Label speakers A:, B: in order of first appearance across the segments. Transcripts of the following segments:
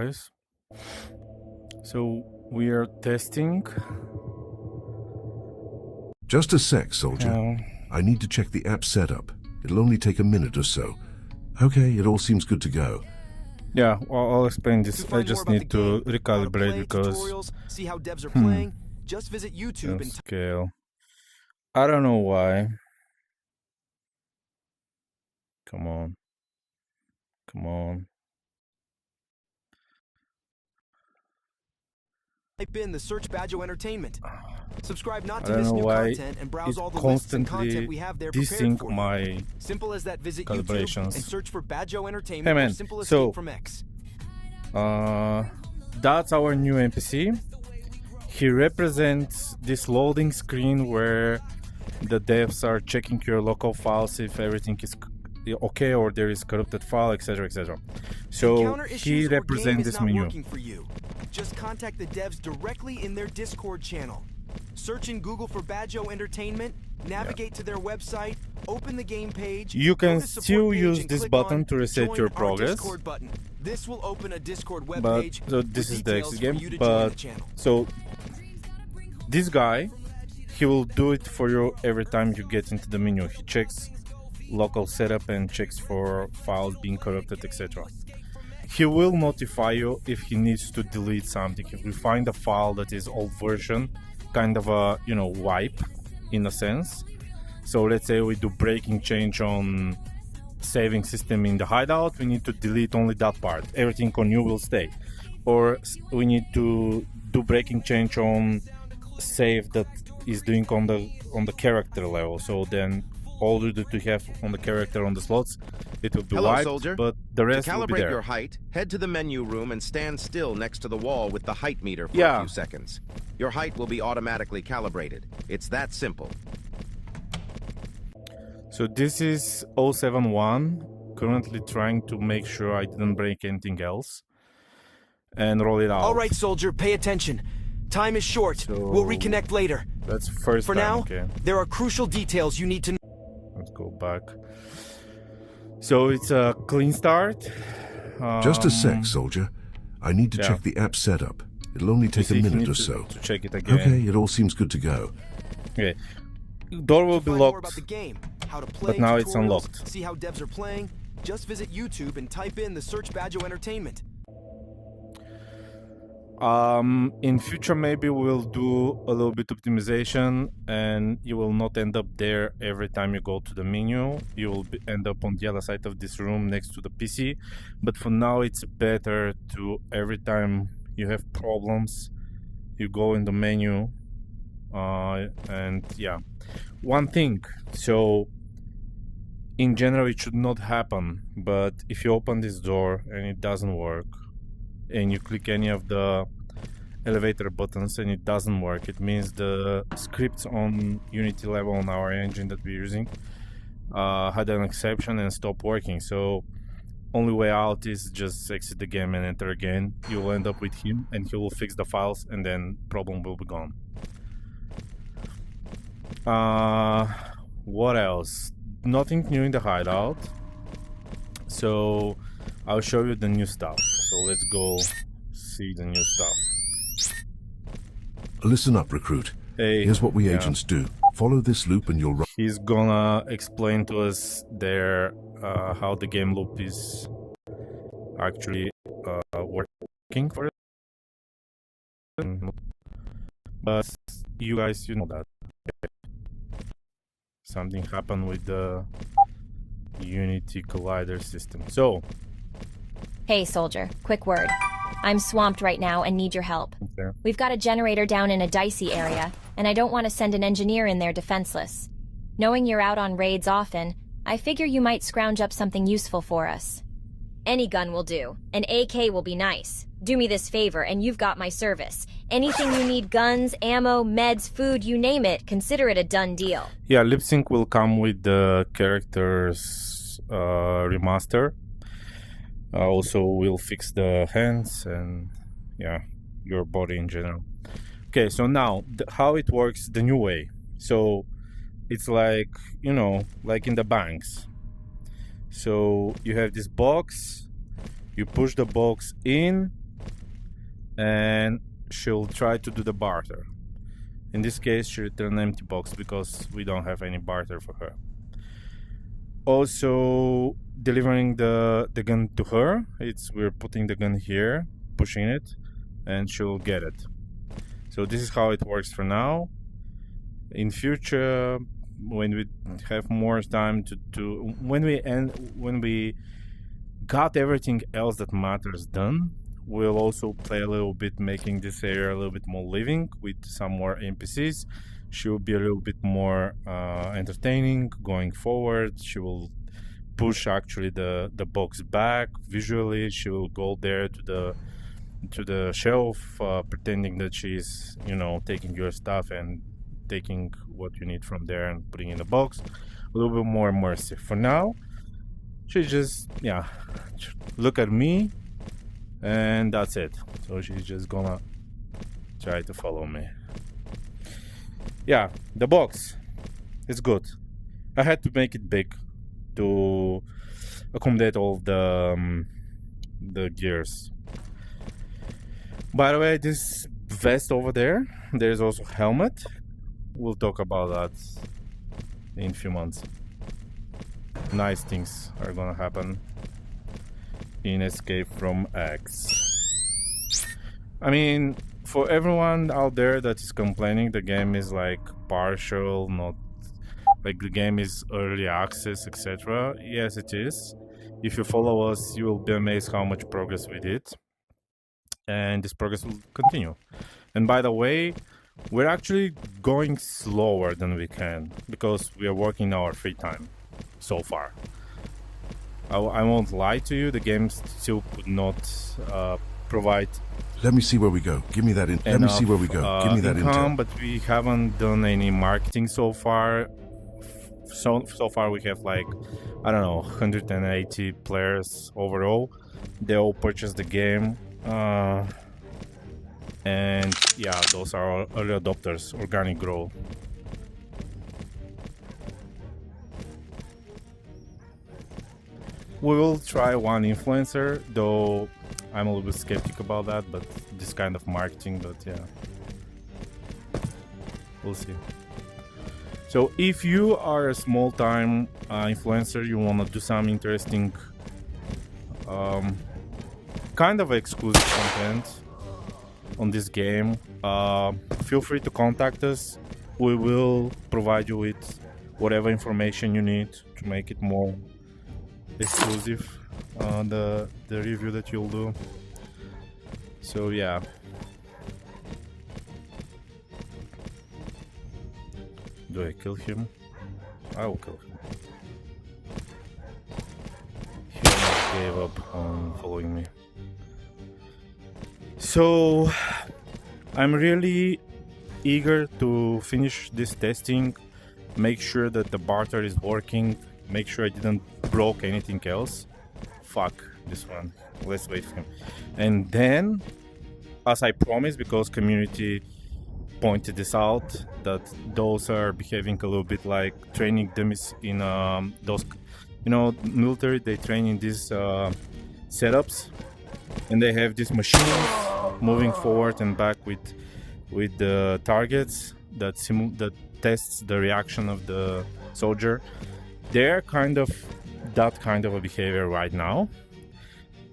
A: Guys, so we are testing.
B: Just a sec, soldier. I need to check the app setup. It'll only take a minute or so. Okay, it all seems good to go.
A: Yeah, well, I'll explain this. I just need to recalibrate because
C: see how devs are playing. Just visit YouTube and
A: scale. I don't know why. Come on. Come on.
C: type in the search Badjo Entertainment. Subscribe not
A: I
C: to
A: don't
C: miss
A: know
C: new
A: why
C: content and browse
A: it's
C: all the lists and
A: constantly
C: content we have there prepared
A: desync
C: for you.
A: my
C: Simple as that. Visit YouTube
A: calibrations.
C: and search for Badjo Entertainment
A: Hey man,
C: or Simple Escape
A: so
C: from X.
A: that's our new NPC. He represents this loading screen where the devs are checking your local files if everything is okay or there is corrupted file, etc, etc. So he represents this menu.
C: For you. Just contact the devs directly in their Discord channel. Search in Google for Badjo Entertainment, navigate to their website, open the game page.
A: You can still use this button to reset your progress.
C: This will open a Discord web
A: but
C: page.
A: So this is the exit game. But so this guy, he will do it for you every time you get into the menu. He checks local setup and checks for files being corrupted, etc. He will notify you if he needs to delete something. If we find a file that is old version, kind of a wipe in a sense. So let's say we do breaking change on saving system in the hideout, we need to delete only that part. Everything on you will stay. Or we need to do breaking change on save that is doing on the character level. So then all that you have on the character on the slots, it will be wiped,
D: soldier.
A: but the rest
D: to
A: will be there.
D: Calibrate your height, head to the menu room and stand still next to the wall with the height meter for a few seconds. Your height will be automatically calibrated. It's that simple.
A: So this is 071, currently trying to make sure I didn't break anything else, and roll it out.
C: All right, soldier, pay attention. Time is short.
A: So
C: we'll reconnect later.
A: That's first
C: For
A: time,
C: now,
A: okay.
C: there are crucial details you need to know.
A: Let's go back. So it's a clean start.
B: Just a sec, soldier. I need to check the app setup. It'll only take a minute or so.
A: To check it again.
B: Okay, it all seems good to go.
A: Okay. Door will be locked,
C: about the game, how to play,
A: but now it's unlocked.
C: See how devs are playing? Just visit YouTube and type in the search Badjo Entertainment.
A: In future, maybe we'll do a little bit optimization, and you will not end up there every time you go to the menu. You will end up on the other side of this room next to the PC. But for now, it's better to every time you have problems, you go in the menu. And yeah, one thing. So in general, it should not happen. But if you open this door and it doesn't work, and you click any of the elevator buttons and it doesn't work, it means the scripts on Unity level on our engine that we're using had an exception and stopped working. So only way out is just exit the game and enter again. You'll end up with him and he will fix the files and then problem will be gone. What else? Nothing new in the hideout. So I'll show you the new stuff. So let's go see the new stuff.
B: Listen up, recruit.
A: Hey,
B: here's what we agents do. Follow this loop and you'll...
A: He's gonna explain to us there how the game loop is actually working for it. But you guys, you know that. Something happened with the Unity Collider system. So...
E: Hey, soldier. Quick word. I'm swamped right now and need your help.
A: Okay.
E: We've got a generator down in a dicey area, and I don't want to send an engineer in there defenseless. Knowing you're out on raids often, I figure you might scrounge up something useful for us. Any gun will do. An AK will be nice. Do me this favor, and you've got my service. Anything you need, guns, ammo, meds, food, you name it, consider it a done deal.
A: Yeah, lip sync will come with the characters remaster. Also, we'll fix the hands and, yeah, your body in general. Okay, so now, how it works the new way. So, it's like, like in the banks. So, you have this box, you push the box in, and she'll try to do the barter. In this case, she returned an empty box because we don't have any barter for her. Also, delivering the gun to her, we're putting the gun here, pushing it, and she'll get it. So this is how it works for now. In future, when we have more time when we got everything else that matters done, we'll also play a little bit, making this area a little bit more living with some more NPCs. She will be a little bit more entertaining going forward. She will push actually the box back visually. She will go there to the shelf, pretending that she's, taking your stuff and taking what you need from there and putting in the box. A little bit more immersive. For now, she just look at me, and that's it. So she's just gonna try to follow me. Yeah, the box is good. I had to make it big to accommodate all the gears. By the way, this vest over there's also a helmet. We'll talk about that in a few months. Nice things are gonna happen in Escape from X. I mean, for everyone out there that is complaining the game is like partial, not like the game is early access, etc. Yes, it is. If you follow us, you will be amazed how much progress we did. And this progress will continue. And by the way, we're actually going slower than we can because we are working our free time so far. I won't lie to you, the game still could not provide.
B: Let me see where we go. Give me that. Let me see where we go. Give me that
A: income, but we haven't done any marketing so far. So far we have 180 players overall. They all purchased the game. And yeah, those are early adopters, organic growth. We will try one influencer, though I'm a little bit skeptic about that, but this kind of marketing, but yeah. We'll see. So if you are a small-time influencer, you want to do some interesting kind of exclusive content on this game, feel free to contact us. We will provide you with whatever information you need to make it more exclusive, the review that you'll do. So yeah. Do I kill him? I will kill him. He almost gave up on following me. So I'm really eager to finish this testing, make sure that the barter is working, make sure I didn't broke anything else. Fuck this one. Let's wait for him. And then, as I promised, because community pointed this out, that those are behaving a little bit like training dummies in those, military, they train in these setups, and they have this machine moving forward and back with the targets that tests the reaction of the soldier. They're kind of that kind of a behavior right now,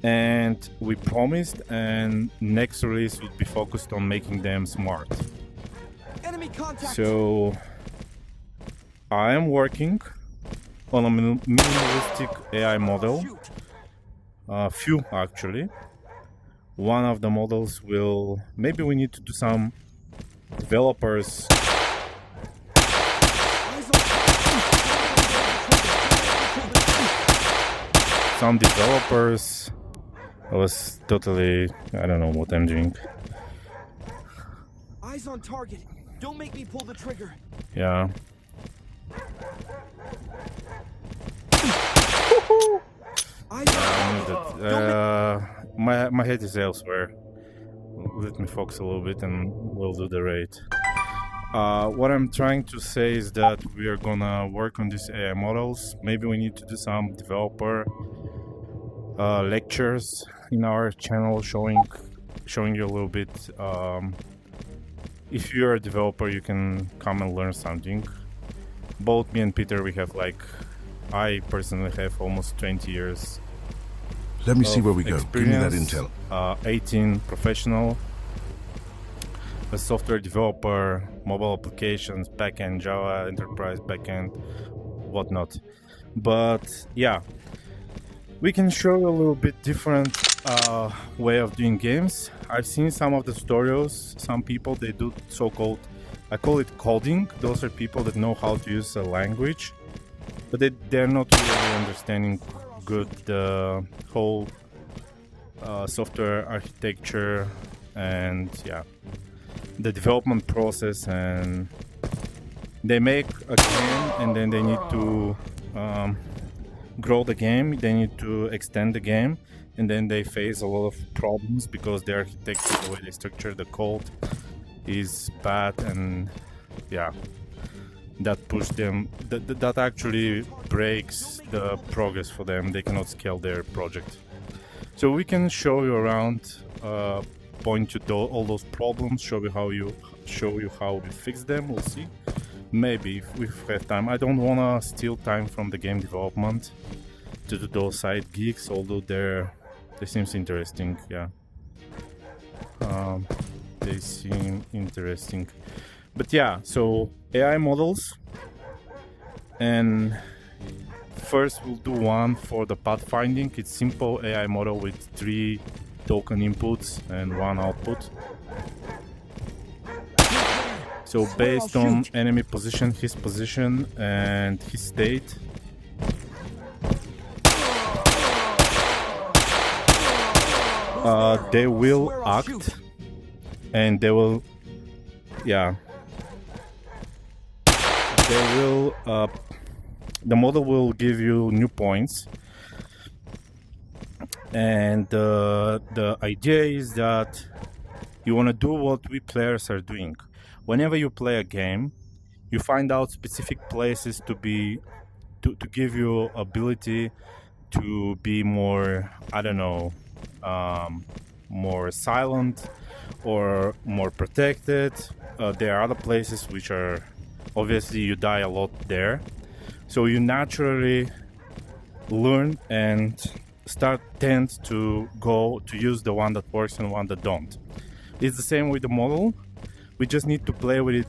A: and we promised, and next release would be focused on making them smart.
C: Enemy contact.
A: So I am working on a minimalistic AI model, few actually. One of the models will, maybe we need to do some developers. Some developers. I was totally, I don't know what I'm doing.
C: Eyes on target. Don't make me pull the trigger.
A: Yeah. My head is elsewhere. Let me focus a little bit and we'll do the raid. What I'm trying to say is that we are gonna work on these AI models. Maybe we need to do some developer lectures in our channel showing showing you a little bit. If you're a developer, you can come and learn something. Both me and Peter, we have I personally have almost 20 years.
B: Let me see where we go. Give me that intel.
A: 18 professional, a software developer, mobile applications, backend, Java, enterprise, backend, whatnot. But yeah, we can show you a little bit different way of doing games. I've seen some of the tutorials. Some people, they do so-called, I call it coding. Those are people that know how to use a language, but they're not really understanding good the whole software architecture and the development process. And they make a game and then they need to grow the game, they need to extend the game, and then they face a lot of problems because the architecture, the way they structure the code is bad, and that push them, that actually breaks the progress for them. They cannot scale their project. So we can show you around, point to all those problems, show you how we fix them. We'll see. Maybe if we have time. I don't wanna steal time from the game development to do those side gigs, although they seems interesting. They seem interesting. But so AI models, and first we'll do one for the pathfinding. It's simple AI model with 3 token inputs and 1 output. So based on enemy position, his position, and his state, they will act, and they will, the model will give you new points. And the idea is that you want to do what we players are doing. Whenever you play a game, you find out specific places to give you ability to be more, more silent or more protected. There are other places which are, obviously you die a lot there. So you naturally learn and tend to use the one that works and one that don't. It's the same with the model. We just need to play with it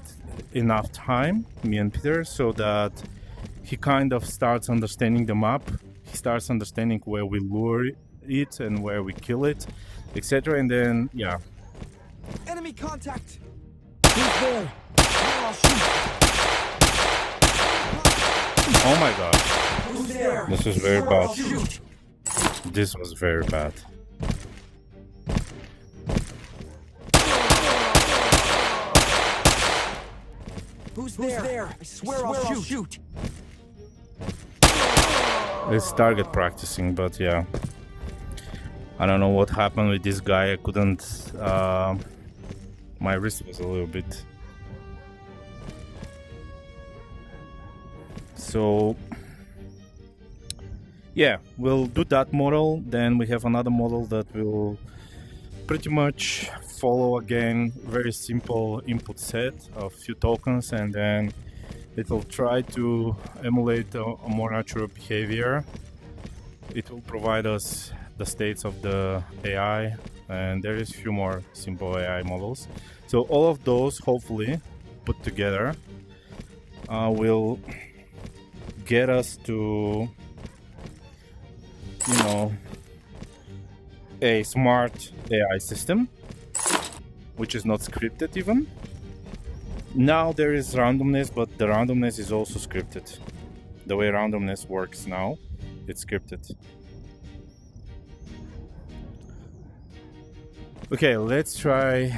A: enough time, me and Peter, so that he kind of starts understanding the map. He starts understanding where we lure it and where we kill it, etc. And then,
C: Enemy contact!
F: Who's there? I'll shoot.
A: Oh my god.
F: Who's there?
A: This is very bad. This was very bad.
C: Who's there? I swear I'll shoot.
A: It's target practicing, but I don't know what happened with this guy. I couldn't, my wrist was a little bit. So, we'll do that model. Then we have another model that will pretty much follow again very simple input set of few tokens, and then it will try to emulate a more natural behavior. It will provide us the states of the AI, and there is a few more simple AI models. So all of those, hopefully put together, will get us to, a smart AI system, which is not scripted even. Now there is randomness, but the randomness is also scripted. The way randomness works now, it's scripted. Okay, let's try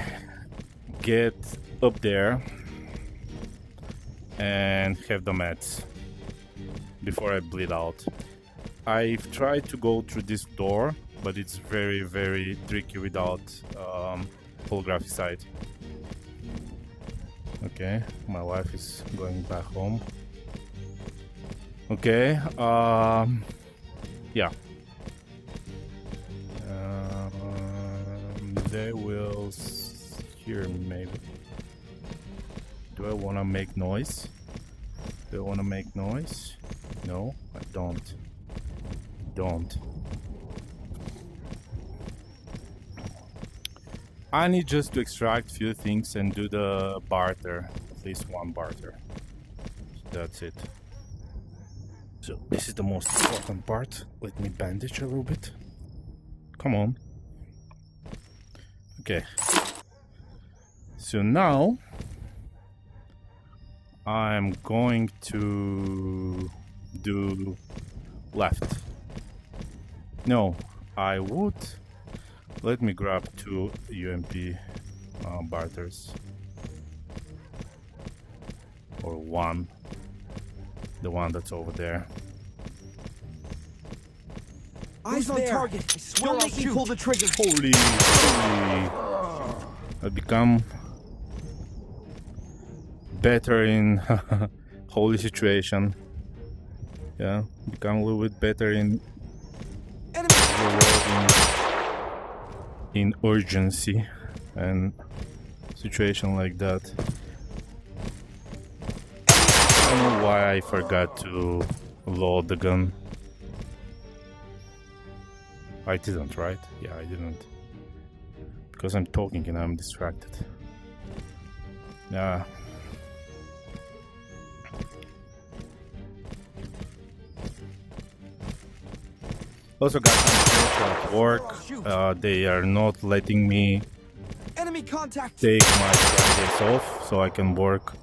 A: get up there and have the meds before I bleed out. I've tried to go through this door, but it's very, very tricky without holographic sight. Okay, my wife is going back home. Okay, they will hear maybe. Do I want to make noise? Do I want to make noise? No, I don't. Don't. I need just to extract few things and do the barter. At least one barter. That's it. So this is the most important part. Let me bandage a little bit. Come on. Okay. So now I'm going to do left. No, I would. Let me grab 2 UMP barters. Or one. The one that's over there.
F: Eyes on target. I swear Don't make me pull the trigger.
A: Holy. I become better in holy situation. Yeah, become a little bit better in urgency and situation like that. I don't know why I forgot to load the gun. I didn't, right? Yeah, I didn't. Because I'm talking and I'm distracted. Yeah. Also got some pressure at work. They are not letting me
F: Enemy contact.
A: take my Fridays off, so I can work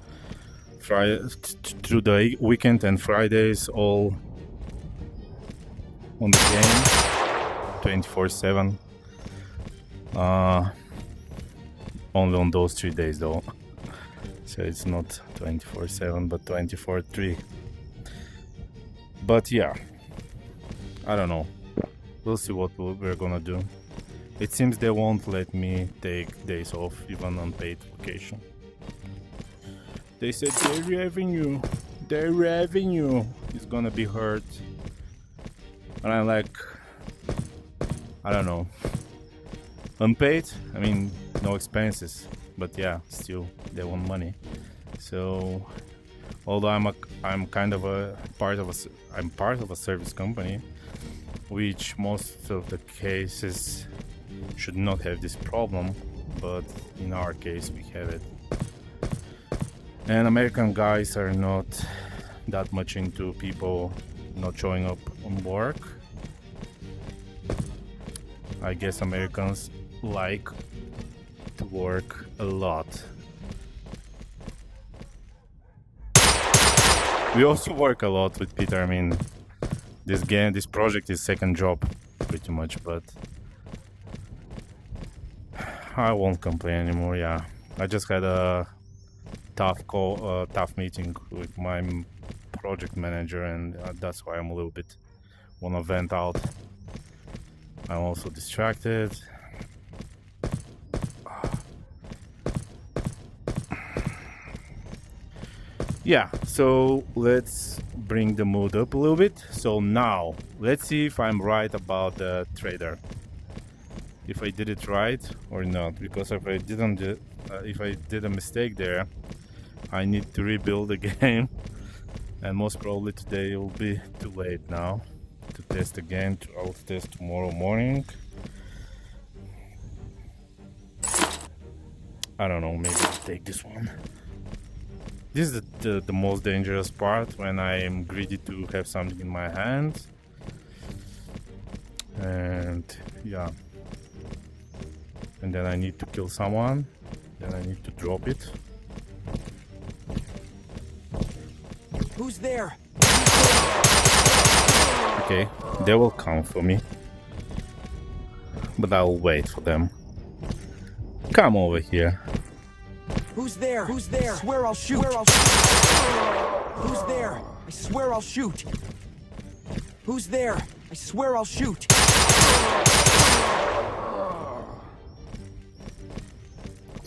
A: through the weekend and Fridays all on the game, 24/7. Only on those 3 days though, so it's not 24/7 but 24/3. But yeah, I don't know. We'll see what we're gonna do. It seems they won't let me take days off, even unpaid vacation. They said their revenue is gonna be hurt. And I'm like, I don't know. Unpaid? I mean, no expenses. But yeah, still, they want money. So, although I'm kind of part of a service company, which most of the cases should not have this problem, but in our case we have it. And American guys are not that much into people not showing up on work. I guess Americans like to work a lot. We also work a lot with Peter. I mean, this project is second job pretty much, but I won't complain anymore. Yeah, I just had a tough meeting with my project manager, and that's why I'm a little bit wanna vent out. I'm also distracted. Yeah, so let's bring the mood up a little bit. So now, let's see if I'm right about the trader. If I did it right or not, because if I did a mistake there, I need to rebuild the game, and most probably today it will be too late now to test again. I'll test tomorrow morning. I don't know, maybe I'll take this one. This is the most dangerous part, when I am greedy to have something in my hand. And yeah. And then I need to kill someone. Then I need to drop it.
F: Who's there?
A: Okay, they will come for me. But I'll wait for them. Come over here.
F: Who's there? Who's there? I swear I'll shoot. Who's there? I swear I'll shoot. Who's there? I swear I'll shoot.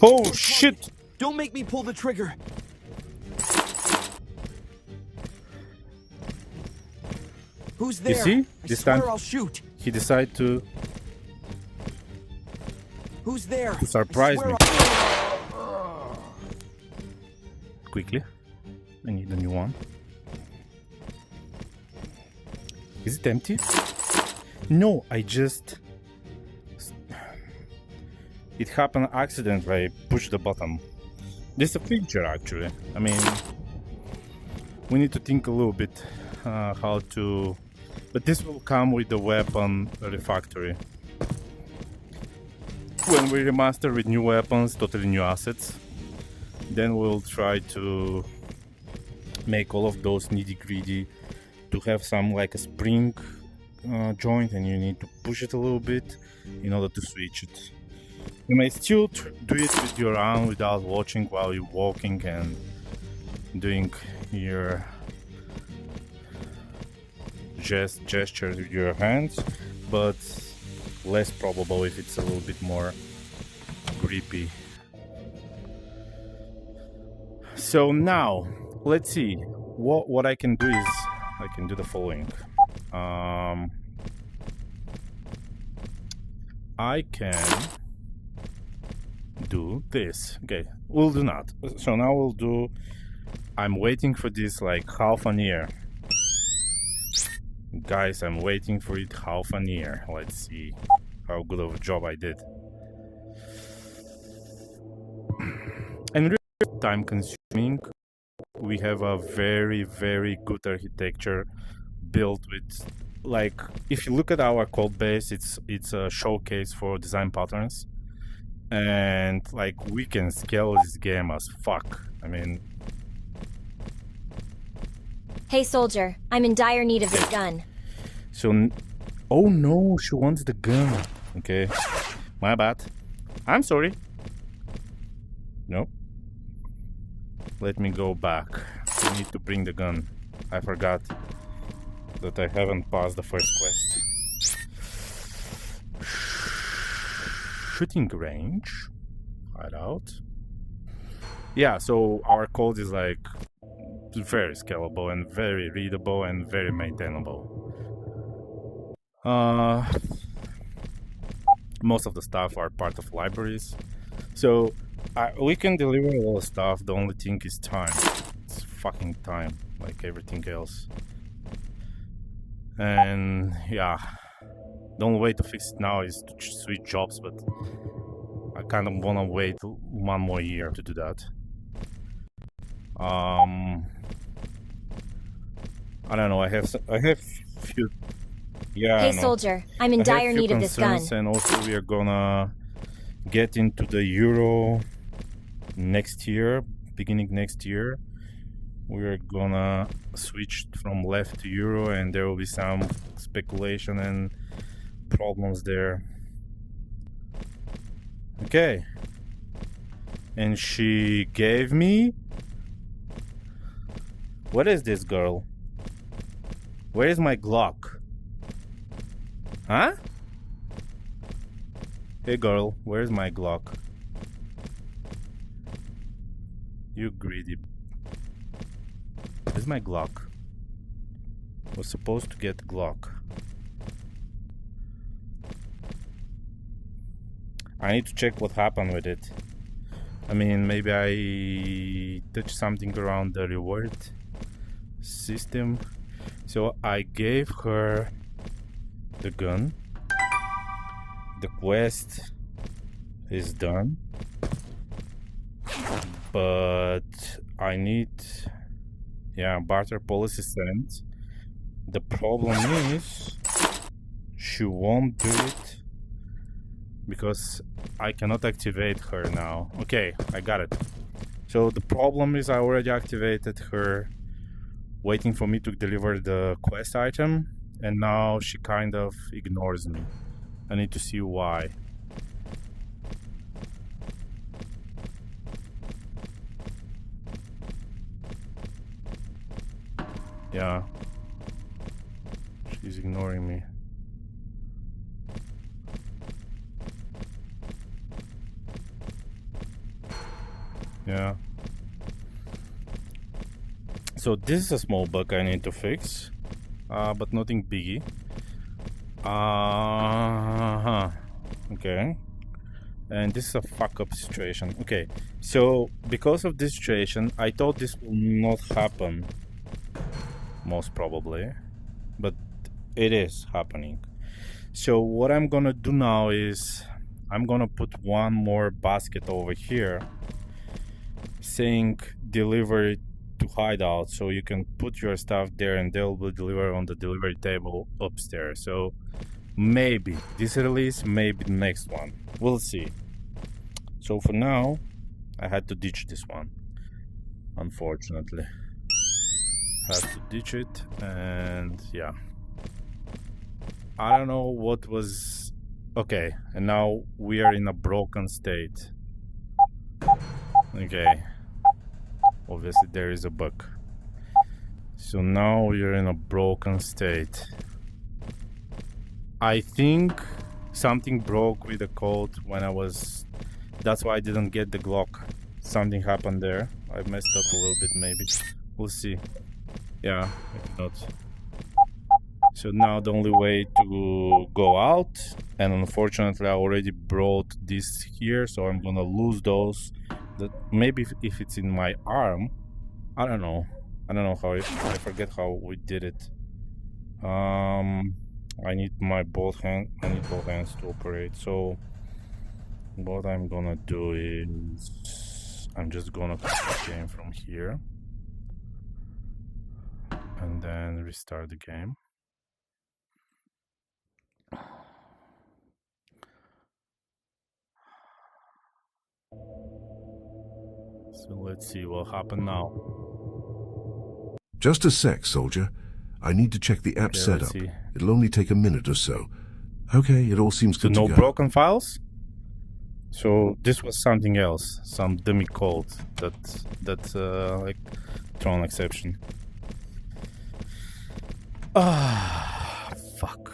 A: Oh shit!
F: Don't make me pull the trigger. Who's there?
A: You see?
F: I
A: This
F: swear
A: time
F: I'll shoot.
A: he decided to
F: Who's there?
A: To surprise me. Quickly. I need a new one. Is it empty? No, I just... It happened accidentally. I pushed the button. This is a feature, actually. I mean, we need to think a little bit how to... But this will come with the weapon refactory. When we remaster with new weapons, totally new assets, then we'll try to make all of those nitty-gritty to have some like a spring joint, and you need to push it a little bit in order to switch it. You may still do it with your arm without watching while you're walking and doing your gestures with your hands, but less probable if it's a little bit more creepy. So now, let's see. What I can do is I can do the following. I can do this. Okay, we'll do not. So now we'll do... I'm waiting for this like half an year. Guys, I'm waiting for it half an year. Let's see how good of a job I did. And really time consuming. We have a very, very good architecture built with, like, if you look at our code base, it's a showcase for design patterns. And like, we can scale this game as fuck. I mean...
E: Hey soldier, I'm in dire need of this gun.
A: So, oh no, she wants the gun. Okay, my bad. I'm sorry. Nope. Let me go back. I need to bring the gun. I forgot that I haven't passed the first quest. Shooting range. Hideout. Yeah, so our code is like very scalable and very readable and very maintainable. Most of the stuff are part of libraries, so we can deliver a lot of stuff. The only thing is time. It's fucking time, like everything else. And yeah, the only way to fix it now is to switch jobs, but I kind of want to wait 1 more year to do that. I don't know. I have few. Yeah.
E: Hey soldier, I'm in dire need of this gun.
A: And also we are gonna get into the Euro next year, beginning next year. We are gonna switch from left to Euro, and there will be some speculation and problems there. Okay. And she gave me... What is this girl? Where is my Glock? Huh? Hey girl, where's my Glock? You greedy. Where's my Glock? Was supposed to get Glock. I need to check what happened with it. I mean, maybe I touched something around the reward system. So I gave her the gun. The quest is done. But I need... Yeah, barter policy sent. The problem is she won't do it because I cannot activate her now. Okay, I got it. So the problem is I already activated her, waiting for me to deliver the quest item, and now she kind of ignores me. I need to see why. Yeah, she's ignoring me. Yeah. So this is a small bug I need to fix, but nothing biggie. Okay. And this is a fuck up situation. Okay, so because of this situation, I thought this will not happen, most probably, but it is happening. So what I'm gonna do now is I'm gonna put one more basket over here saying delivery to hideout, so you can put your stuff there and they'll be delivered on the delivery table upstairs. So maybe this release, maybe the next one, we'll see. So for now I had to ditch this one, unfortunately. Had to ditch it, and yeah, I don't know what was okay. And now we are in a broken state. Okay, obviously there is a bug. So now you're in a broken state. I think something broke with the code when I was, that's why I didn't get the Glock. Something happened there. I messed up a little bit, maybe. We'll see. Yeah, maybe not. So now the only way to go out, and unfortunately I already brought this here, so I'm gonna lose those. That maybe if it's in my arm, I don't know how I forget how we did it. I need both hands to operate. So what I'm gonna do is I'm just gonna quit the game from here and then restart the game. So let's see what happened now.
B: Just a sec, soldier. I need to check the app setup. It'll only take a minute or so. Okay, it all seems good to go.
A: No broken files? So this was something else, some dummy code that like thrown exception. Ah, fuck.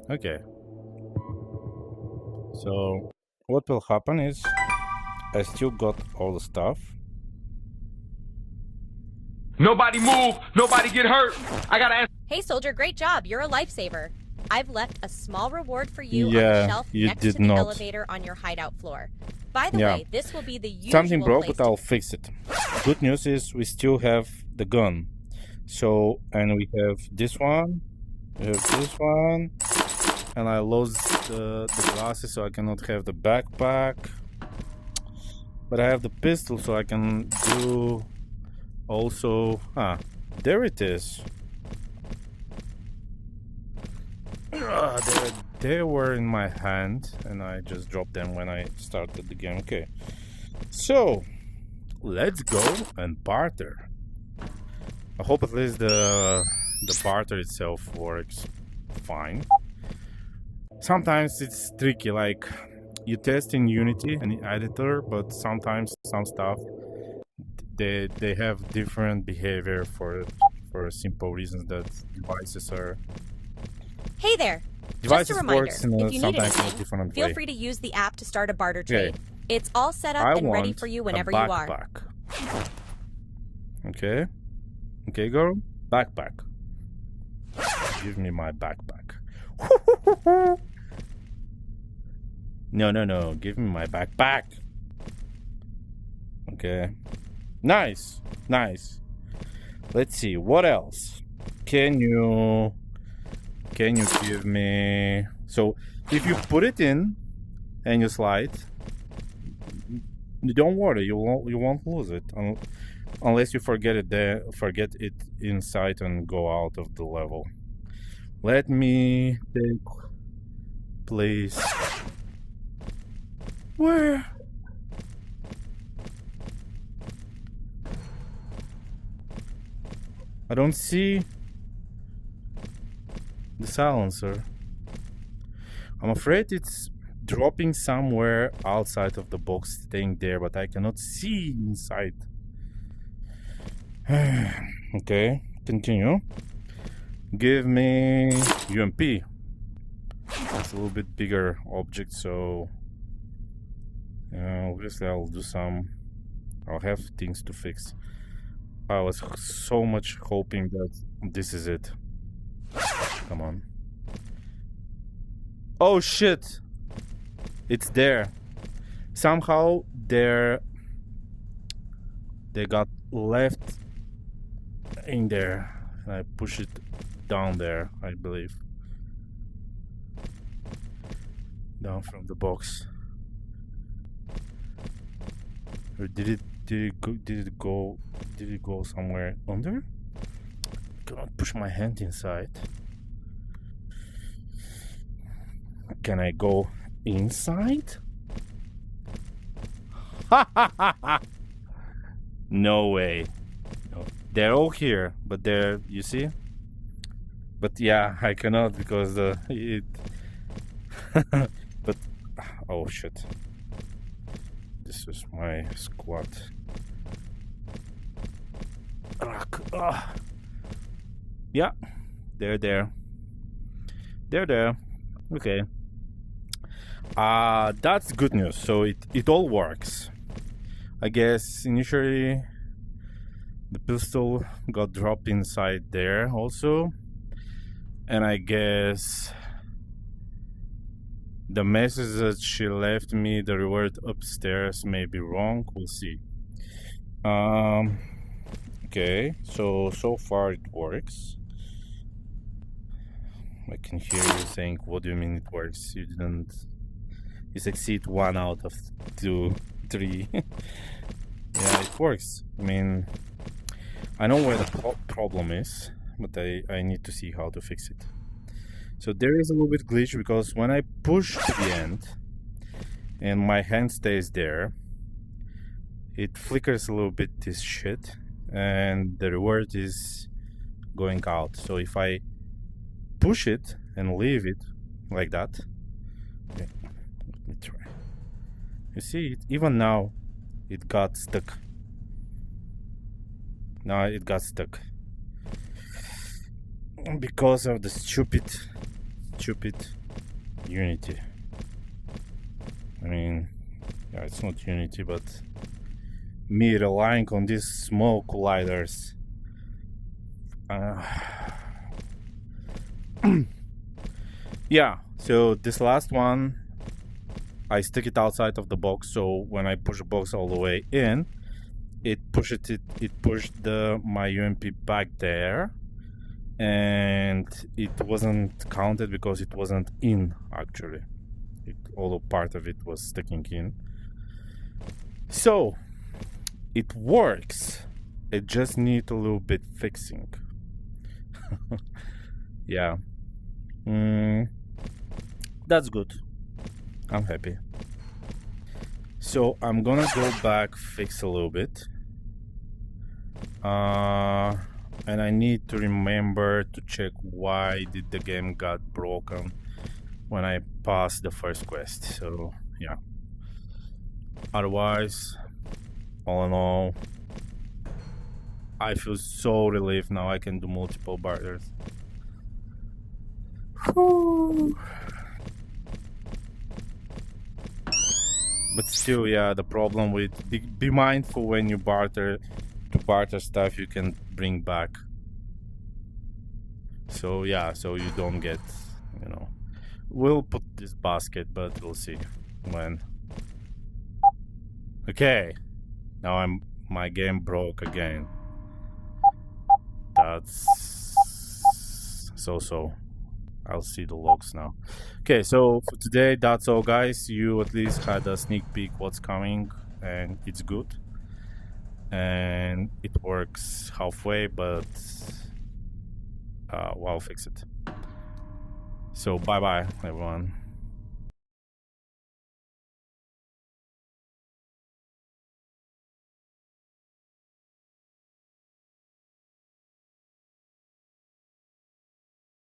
A: Okay. So what will happen is I still got all the stuff.
G: Nobody move! Nobody get hurt! I gotta ask.
H: Hey soldier, great job. You're a lifesaver. I've left a small reward for you on the shelf next to the elevator on your hideout floor. By the way, this will be the usual
A: Something broke, but I'll fix it. Good news is we still have the gun. So, and we have this one, we have this one, and I lost the glasses, so I cannot have the backpack. But I have the pistol, so I can do also... there it is. They were in my hand, and I just dropped them when I started the game. Okay, so let's go and barter. I hope at least the barter itself works fine. Sometimes it's tricky, like you test in Unity and editor, but sometimes some stuff they have different behavior for simple reasons that devices are.
H: Hey there!
A: Devices
H: just a reminder,
A: works in
H: if you need
A: anything,
H: feel free to use the app to start a barter trade. It's all set up and ready for you whenever you are.
A: Okay. Okay, girl. Backpack. Give me my backpack. No. Give me my backpack. Okay. Nice. Let's see. What else? Can you give me... So, if you put it in and you slide, don't worry, you won't lose it. Unless you forget it there, forget it inside and go out of the level. Let me take place. Where? I don't see the silencer. I'm afraid it's dropping somewhere outside of the box, staying there, but I cannot see inside. Okay, continue. Give me UMP. It's a little bit bigger object, so obviously I'll have things to fix. I was so much hoping that this is it. Come on. Oh shit! It's there. somehow they got left in there. I push it down there, I believe. Down from the box. Or did it go somewhere under? Cannot push my hand inside. Can I go inside? No way. No. They're all here, but they're, you see? But yeah, I cannot because it. But oh shit! This is my squad. Yeah, they're there. They're there. Okay. That's good news. So it all works. I guess initially the pistol got dropped inside there also, and I guess the message that she left me, the reward upstairs, may be wrong. We'll see. Okay, so far it works. I can hear you saying, what do you mean it works? You didn't... You succeed 1 out of 2, 3. Yeah, it works. I mean, I know where the problem is, but I need to see how to fix it. So there is a little bit glitch because when I push to the end and my hand stays there, it flickers a little bit this shit and the reward is going out. So if I push it and leave it like that, okay, let me try. You see it, even now it got stuck. Now it got stuck because of the stupid Unity. I mean, yeah, it's not Unity, but me relying on these small colliders. Yeah, so this last one, I stick it outside of the box, so when I push the box all the way in, it pushed my UMP back there, and it wasn't counted because it wasn't in actually. Although part of it was sticking in. So it works. It just needs a little bit fixing. Yeah. That's good. I'm happy. So I'm gonna go back, fix a little bit. And I need to remember to check why did the game got broken when I passed the first quest. So yeah. Otherwise, all in all, I feel so relieved now I can do multiple barters. Whew. But still, yeah, the problem with be mindful when you barter, to barter stuff you can bring back. So yeah, so you don't get, you know. We'll put this basket, but we'll see when. Okay, now my game broke again. That's so. I'll see the logs now. Okay, so for today, that's all, guys. You at least had a sneak peek what's coming, and it's good. And it works halfway, but I'll fix it. So bye-bye, everyone.